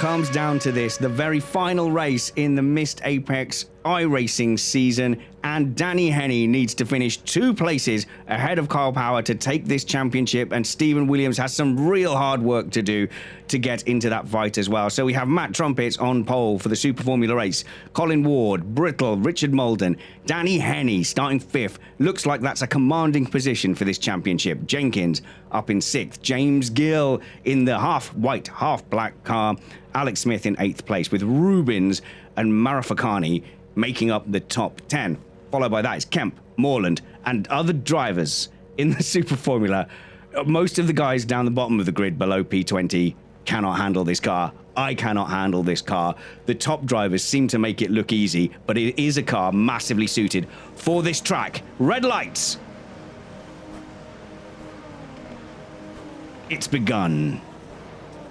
comes down to this, the very final race in the Missed Apex iRacing season, and Danny Henney needs to finish 2 places ahead of Kyle Power to take this championship, and Stephen Williams has some real hard work to do to get into that fight as well. So we have Matt Trumpets on pole for the Super Formula race, Colin Ward, Brittle, Richard Molden, Danny Henney starting 5th. Looks like that's a commanding position for this championship. Jenkins up in 6th, James Gill in the half white, half black car, Alex Smith in 8th place, with Rubins and Marafakani making up the top 10. Followed by that is Kemp, Moreland, and other drivers in the Super Formula. Most of the guys down the bottom of the grid below P20 cannot handle this car. I cannot handle this car. The top drivers seem to make it look easy, but it is a car massively suited for this track. Red lights. It's begun.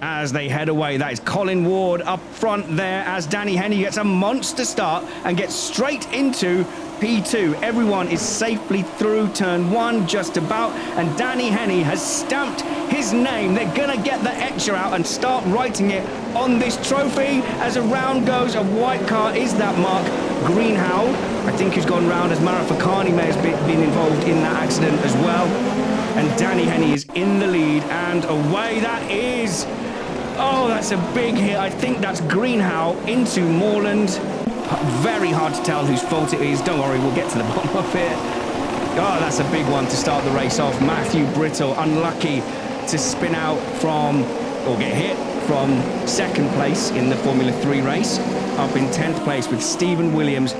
As they head away, that is Colin Ward up front there as Danny Henney gets a monster start and gets straight into P2. Everyone is safely through turn 1 just about, and Danny Henney has stamped his name. They're gonna get the extra out and start writing it on this trophy. As a round goes, a white car is that Mark Greenhow, I think, who's gone round, as Marafakani may have been involved in that accident as well. And Danny Henney is in the lead, and away that is. Oh, that's a big hit. I think that's Greenhow into Moreland. Very hard to tell whose fault it is. Don't worry, we'll get to the bottom of it. Oh, that's a big one to start the race off. Matthew Brittle, unlucky to spin out from, or get hit from 2nd place in the Formula 3 race. Up in 10th place with Stephen Williams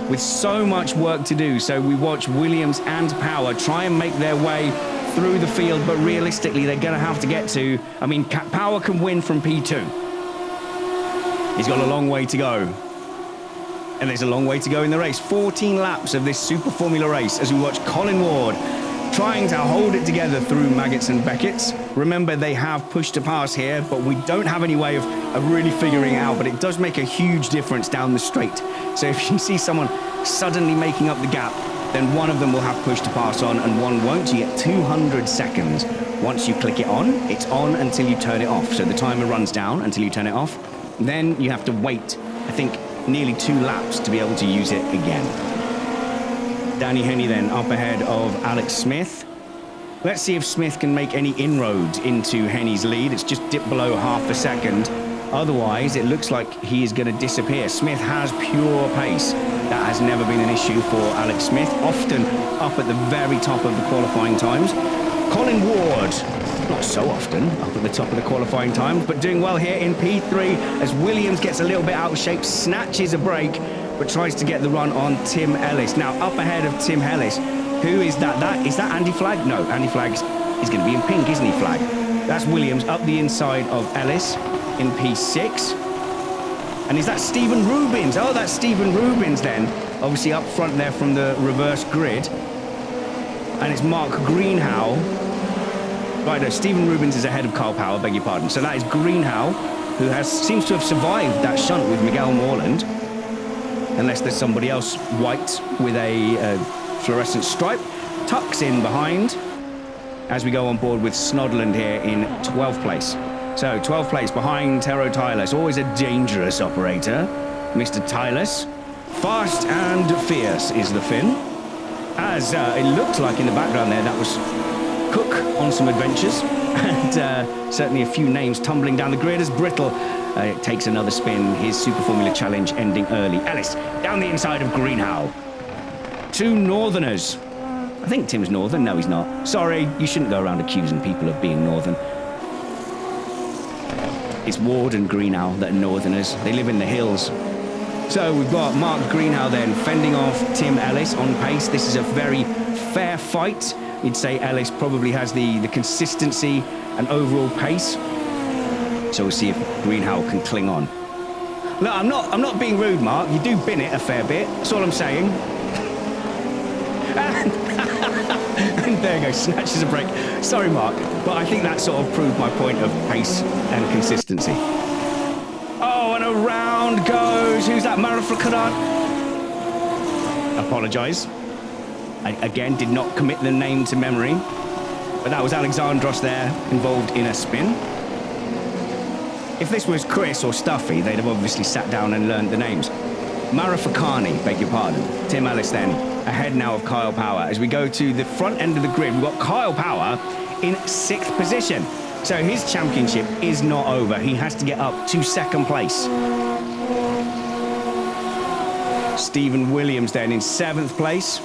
with so much work to do. So we watch Williams and Power try and make their way through the field, but realistically they're going to have to get to, I mean, Power can win from P2. He's got a long way to go. And there's a long way to go in the race. 14 laps of this Super Formula race as we watch Colin Ward trying to hold it together through Maggots and Beckett's. Remember, they have pushed to pass here, but we don't have any way of really figuring it out, but it does make a huge difference down the straight. So if you see someone suddenly making up the gap, then one of them will have push to pass on and one won't. You get 200 seconds. Once you click it on, it's on until you turn it off. So the timer runs down until you turn it off. Then you have to wait, I think, nearly 2 laps to be able to use it again. Danny Henney then up ahead of Alex Smith. Let's see if Smith can make any inroads into Henney's lead. It's just dipped below half a second. Otherwise, it looks like he is going to disappear. Smith has pure pace. That has never been an issue for Alex Smith, often up at the very top of the qualifying times. Colin Ward, not so often up at the top of the qualifying times, but doing well here in P3 as Williams gets a little bit out of shape, snatches a break, but tries to get the run on Tim Ellis. Now, up ahead of Tim Ellis, who is that? Is that Andy Flagg? No, Andy Flagg is going to be in pink, isn't he, Flagg? That's Williams up the inside of Ellis in P6. And is that Stephen Rubins? Oh, that's Stephen Rubins then. Obviously up front there from the reverse grid. And it's Mark Greenhow. Right, no, Stephen Rubins is ahead of Kyle Power, beg your pardon. So that is Greenhow, who seems to have survived that shunt with Miguel Moreland. Unless there's somebody else white with a fluorescent stripe. Tucks in behind as we go on board with Snodland here in 12th place. So 12th place behind Tero Tylers, always a dangerous operator. Mr. Tylers, fast and fierce is the Finn. As it looked like in the background there, that was Cook on some adventures. And certainly a few names tumbling down the grid as Brittle takes another spin. His Super Formula Challenge ending early. Ellis down the inside of Greenhow. 2 Northerners. I think Tim's Northern. No, he's not. Sorry, you shouldn't go around accusing people of being Northern. It's Ward and Greenhow that are Northerners. They live in the hills. So we've got Mark Greenhow then fending off Tim Ellis on pace. This is a very fair fight. You'd say Ellis probably has the consistency and overall pace. So we'll see if Greenhow can cling on. Look, I'm not being rude, Mark. You do bin it a fair bit. That's all I'm saying. And there you go, snatches a break. Sorry, Mark, but I think that sort of proved my point of pace and consistency. Oh, and around goes. Who's that? Marafakaran. Apologise. I, again, did not commit the name to memory. But that was Alexandros there, involved in a spin. If this was Chris or Stuffy, they'd have obviously sat down and learned the names. Marafakani, beg your pardon. Tim Ellis then, ahead now of Kyle Power. As we go to the front end of the grid, we've got Kyle Power in 6th position. So his championship is not over. He has to get up to 2nd place. Stephen Williams then in 7th place.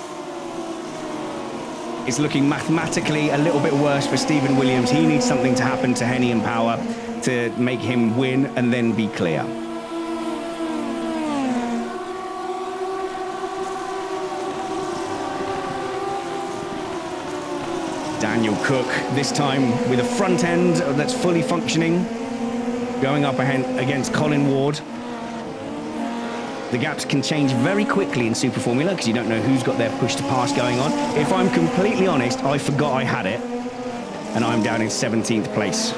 It's looking mathematically a little bit worse for Stephen Williams. He needs something to happen to Henny and Power to make him win and then be clear. Daniel Cook, this time with a front end that's fully functioning, going up ahead against Colin Ward. The gaps can change very quickly in Super Formula because you don't know who's got their push to pass going on. If I'm completely honest, I forgot I had it, and I'm down in 17th place.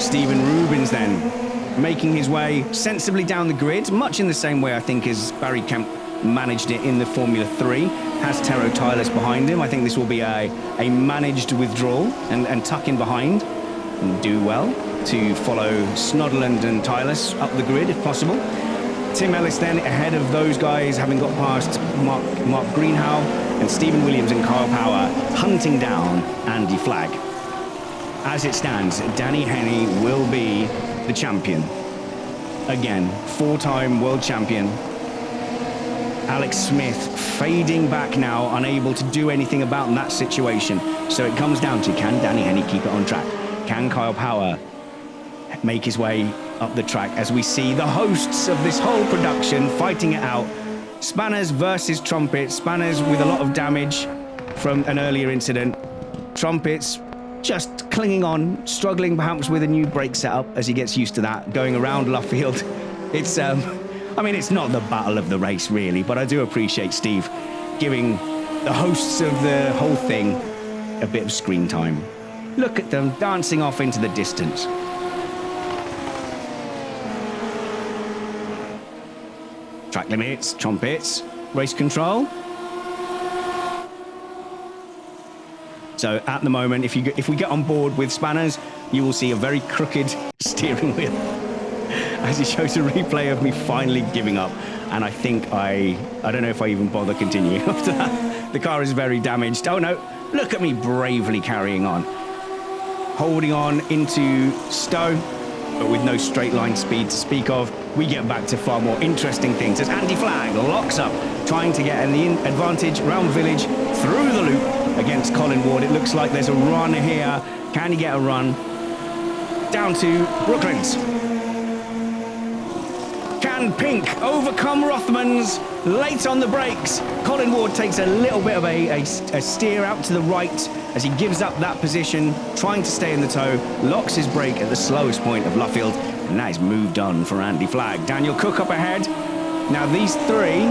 Stephen Rubins then making his way sensibly down the grid, much in the same way I think as Barry Kemp managed it in the Formula 3. Has Tero Tylers behind him. I think this will be a managed withdrawal and tuck in behind and do well to follow Snodland and Tylers up the grid if possible. Tim Ellis then ahead of those guys, having got past Mark Greenhow, and Stephen Williams and Kyle Power hunting down Andy Flagg. As it stands, Danny Henny will be the champion. Again, 4-time world champion. Alex Smith fading back now, unable to do anything about that situation. So it comes down to, can Danny Henny keep it on track? Can Kyle Power make his way up the track as we see the hosts of this whole production fighting it out? Spanners versus Trumpets. Spanners with a lot of damage from an earlier incident. Trumpets just clinging on, struggling perhaps with a new brake setup as he gets used to that, going around Luffield. It's I mean, it's not the battle of the race, really, but I do appreciate Steve giving the hosts of the whole thing a bit of screen time. Look at them dancing off into the distance. Track limits, Trumpets, race control. So at the moment, if we get on board with Spanners, you will see a very crooked steering wheel. As he shows a replay of me finally giving up. And I think I don't know if I even bother continuing after that. The car is very damaged. Oh no, look at me bravely carrying on. Holding on into Stowe, but with no straight line speed to speak of. We get back to far more interesting things as Andy Flagg locks up, trying to get an advantage round Village through the loop against Colin Ward. It looks like there's a run here. Can he get a run? Down to Brooklands. Can Pink overcome Rothmans late on the brakes? Colin Ward takes a little bit of a steer out to the right as he gives up that position, trying to stay in the tow, locks his brake at the slowest point of Luffield, and that is moved on for Andy Flagg. Daniel Cook up ahead. Now these three,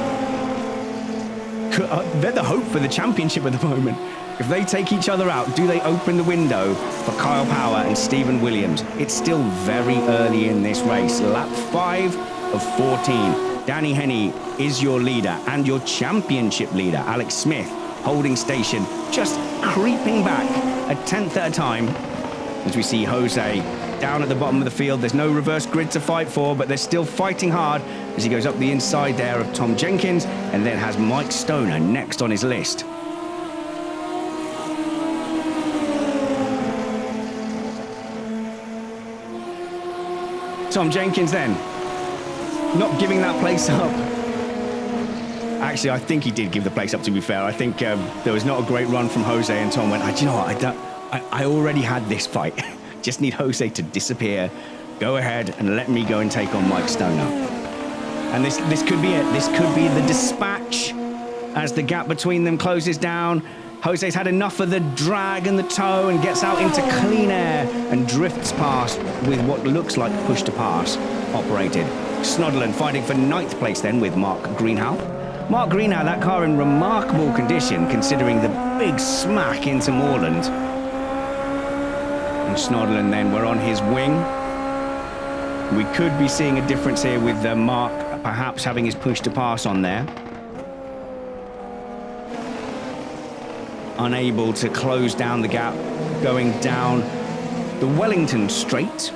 they're the hope for the championship at the moment. If they take each other out, do they open the window for Kyle Power and Stephen Williams? It's still very early in this race. Lap 5 of 14. Danny Henny is your leader and your championship leader. Alex Smith holding station, just creeping back a tenth at a time as we see Jose down at the bottom of the field. There's no reverse grid to fight for, but they're still fighting hard as he goes up the inside there of Tom Jenkins and then has Mike Stoner next on his list. Tom Jenkins then, not giving that place up. Actually, I think he did give the place up, to be fair. I think there was not a great run from Jose, and Tom went, do you know what, I already had this fight. Just need Jose to disappear, go ahead and let me go and take on Mike Stoner. And this could be it. This could be the dispatch as the gap between them closes down. Jose's had enough of the drag and the tow and gets out into clean air and drifts past with what looks like push to pass operated. Snodland fighting for 9th place then with Mark Greenhow. Mark Greenhow, that car in remarkable condition considering the big smack into Moorland. And Snodland then, we're on his wing. We could be seeing a difference here with Mark perhaps having his push to pass on there. Unable to close down the gap, going down the Wellington Straight.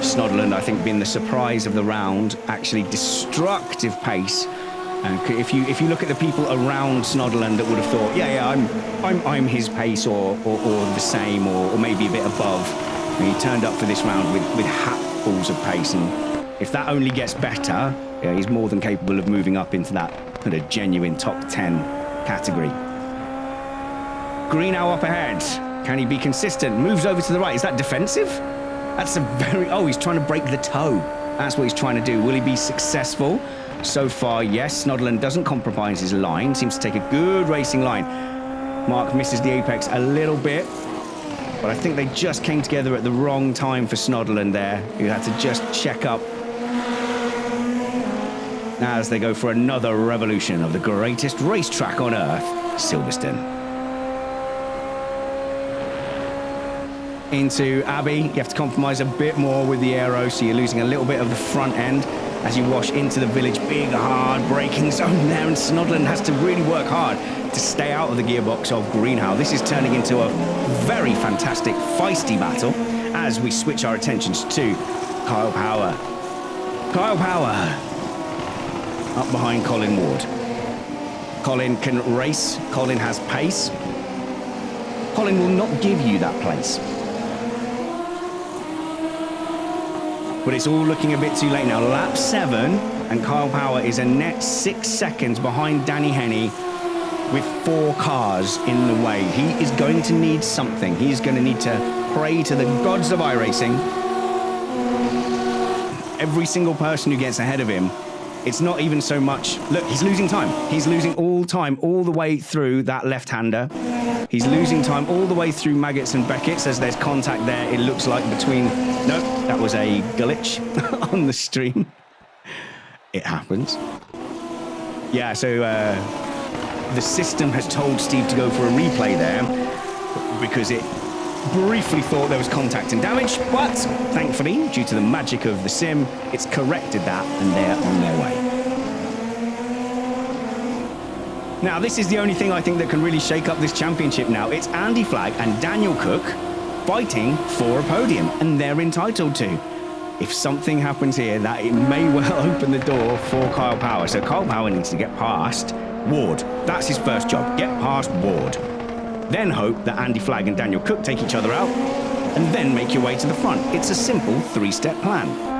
Snodland, I think, being the surprise of the round, actually destructive pace. And if you look at the people around Snodland that would have thought, yeah, I'm his pace or the same or maybe a bit above, and he turned up for this round with hatfuls of pace. And if that only gets better, yeah, he's more than capable of moving up into that kind of genuine top 10 category. Greenhow up ahead. Can he be consistent? Moves over to the right. Is that defensive? That's a very... Oh, he's trying to break the toe. That's what he's trying to do. Will he be successful? So far, yes. Snodland doesn't compromise his line. Seems to take a good racing line. Mark misses the apex a little bit. But I think they just came together at the wrong time for Snodland there. Who had to just check up as they go for another revolution of the greatest racetrack on earth, Silverstone. Into Abbey, you have to compromise a bit more with the aero, so you're losing a little bit of the front end as you wash into the village. Big, hard braking zone there, and Snodland has to really work hard to stay out of the gearbox of Greenhow. This is turning into a very fantastic, feisty battle as we switch our attentions to Kyle Power. Kyle Power up behind Colin Ward. Colin can race. Colin has pace. Colin will not give you that place. But it's all looking a bit too late now. Lap 7, and Kyle Power is a net 6 seconds behind Danny Henney with 4 cars in the way. He is going to need something. He's going to need to pray to the gods of iRacing. Every single person who gets ahead of him, it's not even so much... Look, he's losing time. He's losing all time, all the way through that left-hander. He's losing time all the way through Maggots and Beckett's as there's contact there, it looks like, between... No, that was a glitch on the stream. It happens. Yeah, so the system has told Steve to go for a replay there because it briefly thought there was contact and damage, but thankfully, due to the magic of the sim, it's corrected that and they're on their way. Now, this is the only thing I think that can really shake up this championship now. It's Andy Flagg and Daniel Cook fighting for a podium, and they're entitled to. If something happens here, that it may well open the door for Kyle Power. So Kyle Power needs to get past Ward. That's his first job, get past Ward. Then hope that Andy Flagg and Daniel Cook take each other out, and then make your way to the front. It's a simple 3-step plan.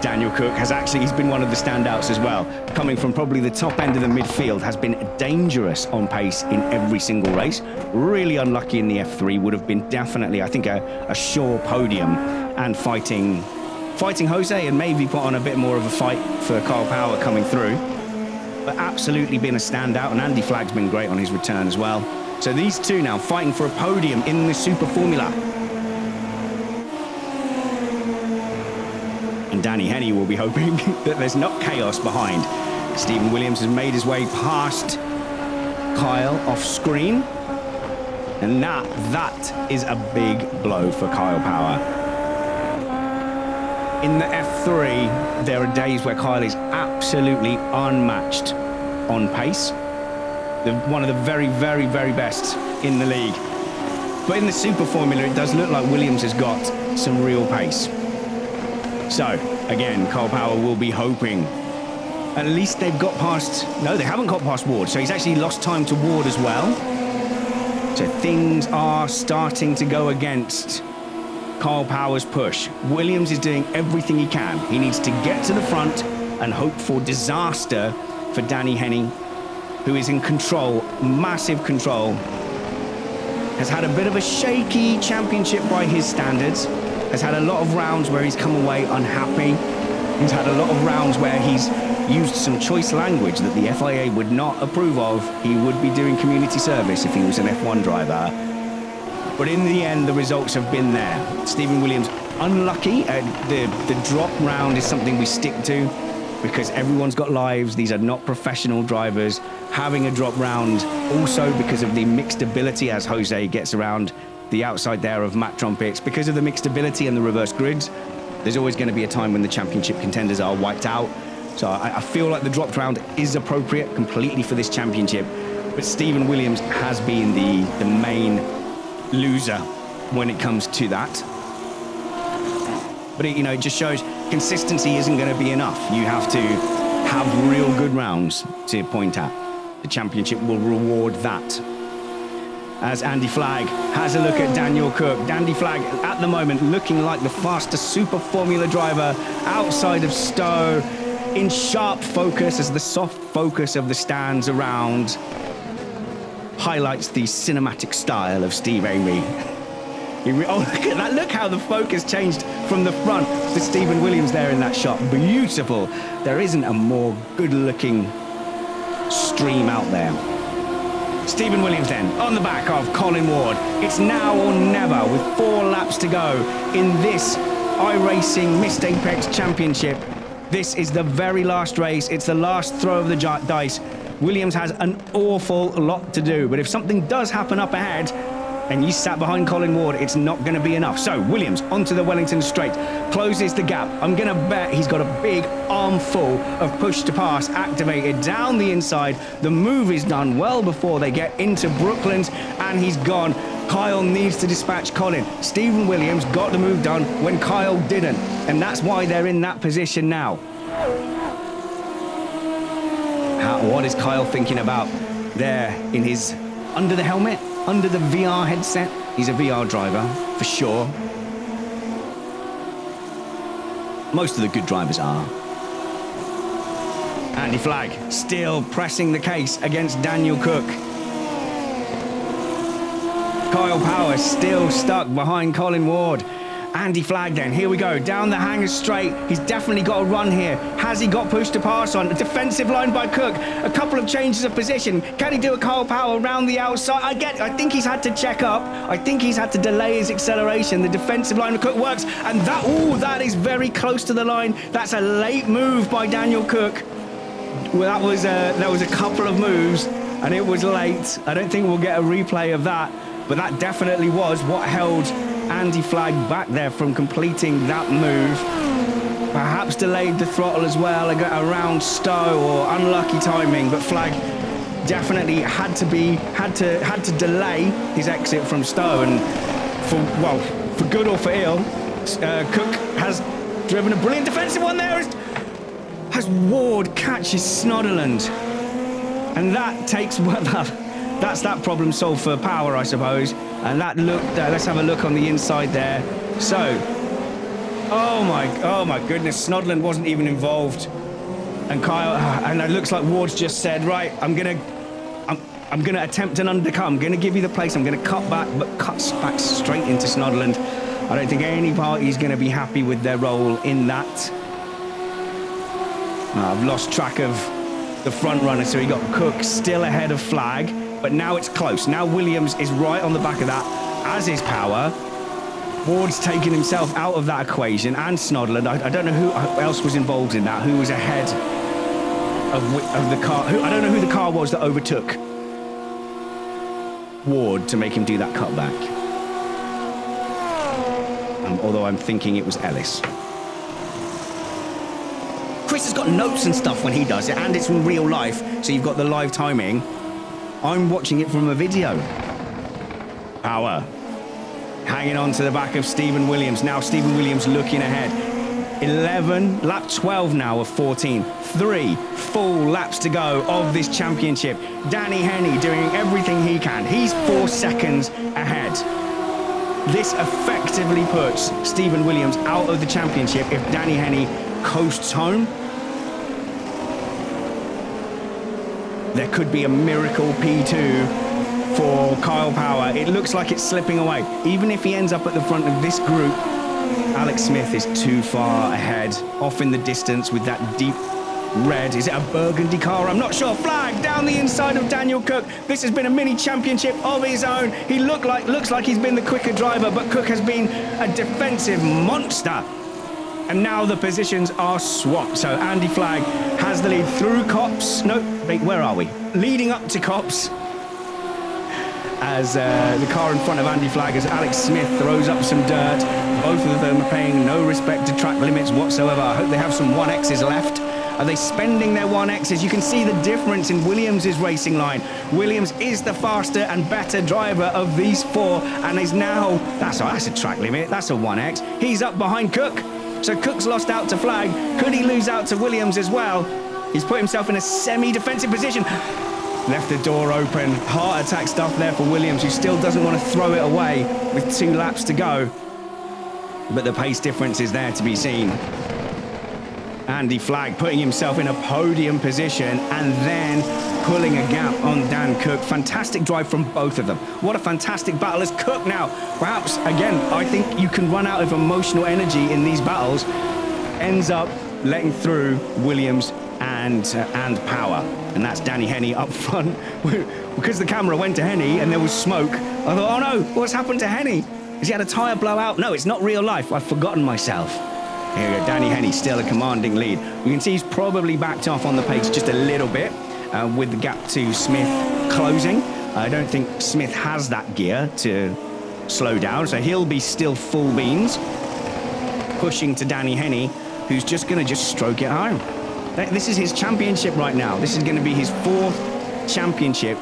Daniel Cook has actually, he's been one of the standouts as well. Coming from probably the top end of the midfield, has been dangerous on pace in every single race. Really unlucky in the F3, would have been definitely, I think, a sure podium, and fighting Jose, and maybe put on a bit more of a fight for Kyle Power coming through. But absolutely been a standout, and Andy Flagg's been great on his return as well. So these two now fighting for a podium in the Super Formula. And Danny Henney will be hoping that there's not chaos behind. Stephen Williams has made his way past Kyle off screen. And that is a big blow for Kyle Power. In the F3, there are days where Kyle is absolutely unmatched on pace. One of the very, very, very best in the league. But in the Super Formula, it does look like Williams has got some real pace. So, again, Kyle Power will be hoping. At least they've got past... No, they haven't got past Ward, so he's actually lost time to Ward as well. So things are starting to go against Kyle Power's push. Williams is doing everything he can. He needs to get to the front and hope for disaster for Danny Henney, who is in control, massive control. Has had a bit of a shaky championship by his standards. Has had a lot of rounds where he's come away unhappy. He's had a lot of rounds where he's used some choice language that the FIA would not approve of. He would be doing community service if he was an F1 driver. But in the end, the results have been there. Stephen Williams, unlucky. The drop round is something we stick to because everyone's got lives. These are not professional drivers. Having a drop round also because of the mixed ability as Jose gets around the outside there of Matt Trumpets. Because of the mixed ability and the reverse grids, there's always going to be a time when the championship contenders are wiped out. So I feel like the dropped round is appropriate completely for this championship. But Stephen Williams has been the main loser when it comes to that. But it just shows consistency isn't going to be enough. You have to have real good rounds to point at. The championship will reward that. As Andy Flagg has a look at Daniel Cook. Andy Flagg, at the moment, looking like the fastest Super Formula driver outside of Stowe, in sharp focus as the soft focus of the stands around highlights the cinematic style of Steve Amy. Oh, look at that. Look how the focus changed from the front to Stephen Williams there in that shot. Beautiful. There isn't a more good-looking stream out there. Stephen Williams then, on the back of Colin Ward. It's now or never with 4 laps to go in this iRacing Missed Apex Championship. This is the very last race. It's the last throw of the dice. Williams has an awful lot to do, but if something does happen up ahead, and you sat behind Colin Ward, it's not going to be enough. So Williams onto the Wellington straight, closes the gap. I'm going to bet he's got a big armful of push to pass activated down the inside. The move is done well before they get into Brooklands, and he's gone. Kyle needs to dispatch Colin. Stephen Williams got the move done when Kyle didn't, and that's why they're in that position now. What is Kyle thinking about there in his under the helmet? Under the VR headset? He's a VR driver, for sure. Most of the good drivers are. Andy Flagg still pressing the case against Daniel Cook. Kyle Power still stuck behind Colin Ward. Andy Flagg then, here we go, down the hanger straight. He's definitely got a run here. Has he got push to pass on? A defensive line by Cook. A couple of changes of position. Can he do a Kyle Power around the outside? I think he's had to check up. I think he's had to delay his acceleration. The defensive line of Cook works. And that is very close to the line. That's a late move by Daniel Cook. Well, that was a couple of moves and it was late. I don't think we'll get a replay of that. But that definitely was what held Andy Flagg back there from completing that move. Perhaps delayed the throttle as well around Stowe, or unlucky timing, but Flagg definitely had to delay his exit from Stowe, and for good or for ill, Cook has driven a brilliant defensive one there as Ward catches Snodderland, and that takes that's that problem solved for Power, I suppose. And that look, let's have a look on the inside there. So, oh my goodness, Snodland wasn't even involved. And Kyle, and it looks like Ward's just said, right, I'm gonna attempt an undercut. I'm gonna give you the place. I'm gonna cut back, but cuts back straight into Snodland. I don't think any party's gonna be happy with their role in that. I've lost track of the front runner, so he got Cook still ahead of Flagg. But now it's close. Now Williams is right on the back of that, as is Power. Ward's taken himself out of that equation, and Snodland. I don't know who else was involved in that, who was ahead of the car. I don't know who the car was that overtook Ward to make him do that cutback. Although I'm thinking it was Ellis. Chris has got notes and stuff when he does it, and it's from real life, so you've got the live timing. I'm watching it from a video. Power hanging on to the back of Stephen Williams. Now Stephen Williams looking ahead. 11, lap 12 now of 14. 3 full laps to go of this championship. Danny Henney doing everything he can. He's 4 seconds ahead. This effectively puts Stephen Williams out of the championship if Danny Henney coasts home. There could be a miracle P2 for Kyle Power. It looks like it's slipping away. Even if he ends up at the front of this group, Alex Smith is too far ahead, off in the distance with that deep red. Is it a burgundy car? I'm not sure. Flagg down the inside of Daniel Cook. This has been a mini championship of his own. He looks like he's been the quicker driver, but Cook has been a defensive monster. And now the positions are swapped. So Andy Flagg has the lead through Copse. No, wait, where are we? Leading up to Copse. As the car in front of Andy Flagg, as Alex Smith throws up some dirt. Both of them are paying no respect to track limits whatsoever. I hope they have some 1Xs left. Are they spending their 1Xs? You can see the difference in Williams' racing line. Williams is the faster and better driver of these four, and is now, that's a track limit, that's a 1X. He's up behind Cook. So Cook's lost out to Flag. Could he lose out to Williams as well? He's put himself in a semi-defensive position. Left the door open. Heart attack stuff there for Williams, who still doesn't want to throw it away with 2 laps to go. But the pace difference is there to be seen. Andy Flagg putting himself in a podium position and then pulling a gap on Dan Cook. Fantastic drive from both of them. What a fantastic battle as Cook now. Perhaps, again, I think you can run out of emotional energy in these battles. Ends up letting through Williams and Power. And that's Danny Henney up front. Because the camera went to Henney and there was smoke, I thought, oh no, what's happened to Henney? Has he had a tyre blowout? No, it's not real life. I've forgotten myself. Here we go, Danny Henney still a commanding lead. You can see he's probably backed off on the pace just a little bit with the gap to Smith closing. I don't think Smith has that gear to slow down, so he'll be still full beans, pushing to Danny Henney, who's just going to stroke it home. This is his championship right now. This is going to be his 4th championship.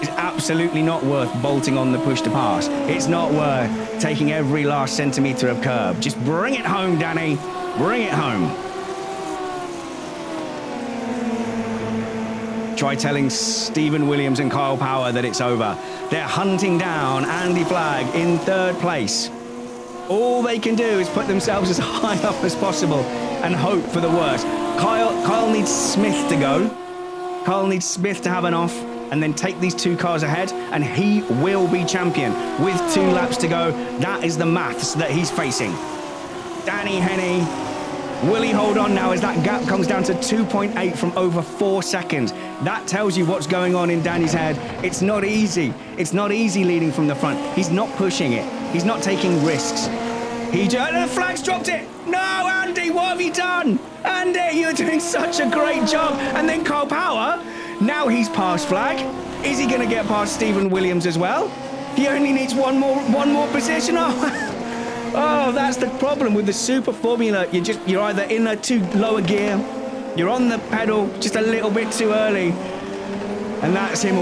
It's absolutely not worth bolting on the push to pass. It's not worth taking every last centimetre of curb. Just bring it home, Danny. Bring it home. Try telling Stephen Williams and Kyle Power that it's over. They're hunting down Andy Flagg in 3rd place. All they can do is put themselves as high up as possible and hope for the worst. Kyle needs Smith to go. Kyle needs Smith to have an off and then take these 2 cars ahead, and he will be champion with 2 laps to go. That is the maths that he's facing. Danny Henney, will he hold on now as that gap comes down to 2.8 from over 4 seconds? That tells you what's going on in Danny's head. It's not easy. It's not easy leading from the front. He's not pushing it. He's not taking risks. The flag's dropped it. No, Andy, what have you done? Andy, you're doing such a great job. And then Kyle Power, now he's past Flagg. Is he going to get past Stephen Williams as well? He only needs one more position. Oh, that's the problem with the Super Formula. You're either in a too lower gear, you're on the pedal just a little bit too early, and that's him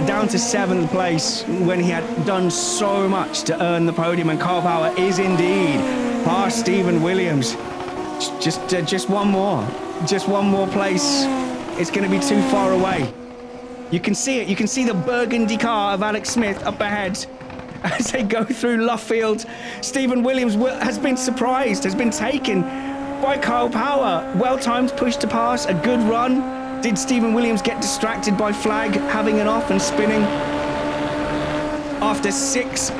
down to 7th place when he had done so much to earn the podium. And Kyle Power is indeed past Stephen Williams. Just one more place. It's going to be too far away. You can see it. You can see the burgundy car of Alex Smith up ahead as they go through Luffield. Stephen Williams has been surprised, has been taken by Kyle Power. Well-timed push to pass, a good run. Did Stephen Williams get distracted by Flagg having an off and spinning? After 6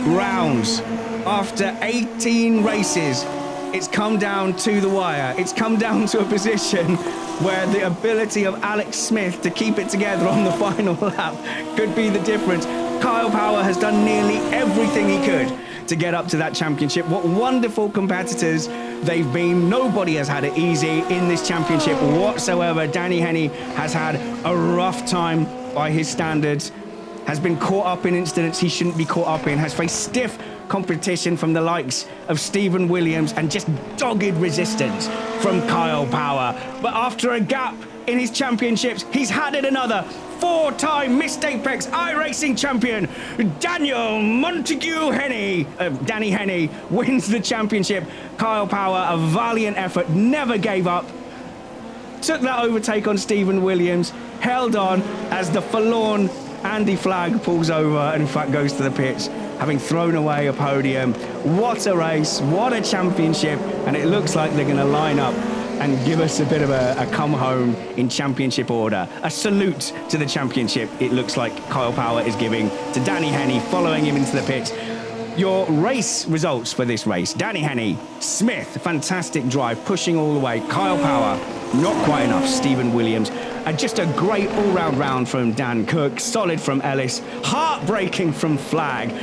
rounds, after 18 races, it's come down to the wire. It's come down to a position where the ability of Alex Smith to keep it together on the final lap could be the difference. Kyle Power has done nearly everything he could to get up to that championship. What wonderful competitors they've been. Nobody has had it easy in this championship whatsoever. Danny Henney has had a rough time by his standards, has been caught up in incidents he shouldn't be caught up in, has faced stiff competition from the likes of Stephen Williams and just dogged resistance from Kyle Power. But after a gap in his championships, he's had it another. 4-time Missed Apex iRacing champion Daniel Montague Henney. Danny Henney wins the championship. Kyle Power, a valiant effort, never gave up. Took that overtake on Stephen Williams, held on as the forlorn Andy Flagg pulls over and in fact goes to the pits, having thrown away a podium. What a race, what a championship, and it looks like they're going to line up and give us a bit of a come home in championship order. A salute to the championship, it looks like Kyle Power is giving to Danny Henney, following him into the pits. Your race results for this race: Danny Henney, Smith, fantastic drive, pushing all the way. Kyle Power, not quite enough. Stephen Williams, and just a great all-round round from Dan Cook. Solid from Ellis, heartbreaking from Flagg.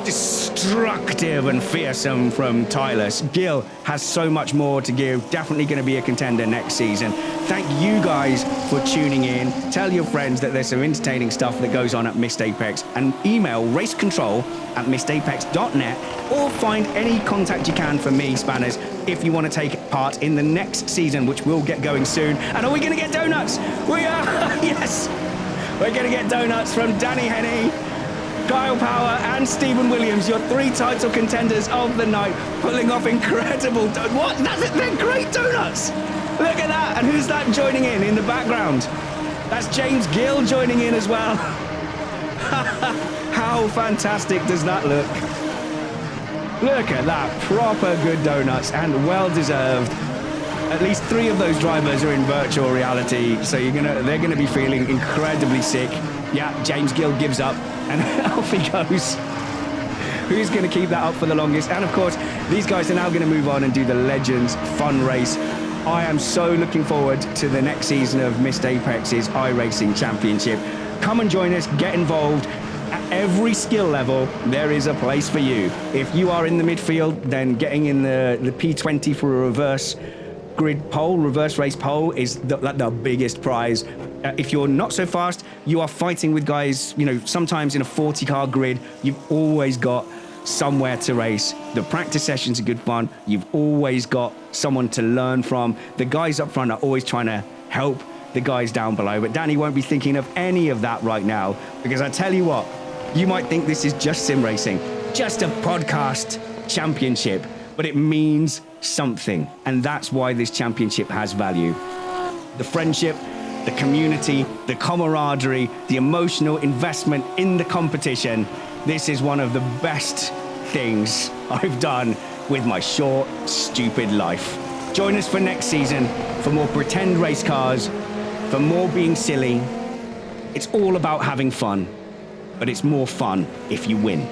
destructive and fearsome from Tylus. Gil has so much more to give. Definitely going to be a contender next season. Thank you guys for tuning in. Tell your friends that there's some entertaining stuff that goes on at Missed Apex, and email racecontrol@missedapex.net, or find any contact you can for me, Spanners, if you want to take part in the next season, which will get going soon. And are we going to get donuts? We are. Yes, we're going to get donuts from Danny Henney, Kyle Power and Stephen Williams, your 3 title contenders of the night, pulling off incredible what? They're great donuts. Look at that. And who's that joining in the background? That's James Gill joining in as well. How fantastic does that look? Look at that. Proper good donuts, and well deserved. At least 3 of those drivers are in virtual reality, so they're gonna be feeling incredibly sick. Yeah, James Gill gives up, and off he goes. Who's going to keep that up for the longest? And of course, these guys are now going to move on and do the Legends Fun Race. I am so looking forward to the next season of Missed Apex's iRacing Championship. Come and join us, get involved. At every skill level, there is a place for you. If you are in the midfield, then getting in the P20 for a reverse grid pole, reverse race pole, is the biggest prize. If you're not so fast, you are fighting with guys, sometimes in a 40-car grid. You've always got somewhere to race. The practice sessions are good fun. You've always got someone to learn from. The guys up front are always trying to help the guys down below. But Danny won't be thinking of any of that right now, because I tell you what, you might think this is just sim racing, just a podcast championship, but it means something. And that's why this championship has value. The friendship, the community, the camaraderie, the emotional investment in the competition. This is one of the best things I've done with my short, stupid life. Join us for next season for more pretend race cars, for more being silly. It's all about having fun, but it's more fun if you win.